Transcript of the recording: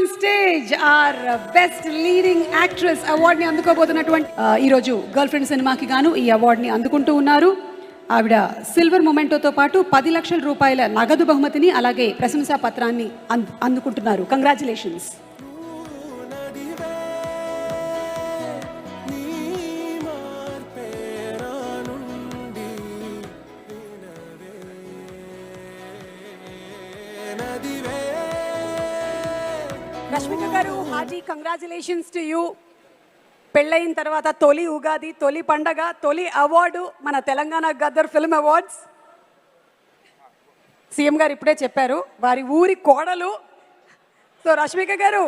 On stage or best leading actress అవార్డుని అందుకోబోతున్నటువంటి ఈరోజు గర్ల్ ఫ్రెండ్ సినిమాకి గాను ఈ అవార్డుని అందుకుంటూ ఉన్నారు. ఆవిడ సిల్వర్ మొమెంటోతో పాటు 10 లక్షల రూపాయల నగదు బహుమతిని అలాగే ప్రశంసా పత్రాన్ని అందుకుంటున్నారు. కంగ్రాచులేషన్స్. రష్మిక గారు, హాజీ కంగ్రాచులేషన్స్ టు యూ. పెళ్ళయిన తర్వాత తొలి ఉగాది, తొలి పండగ, తొలి అవార్డు మన Telangana Gaddar film awards. CM గారు ఇప్పుడే చెప్పారు వారి ఊరి కోడలు. సో రష్మిక గారు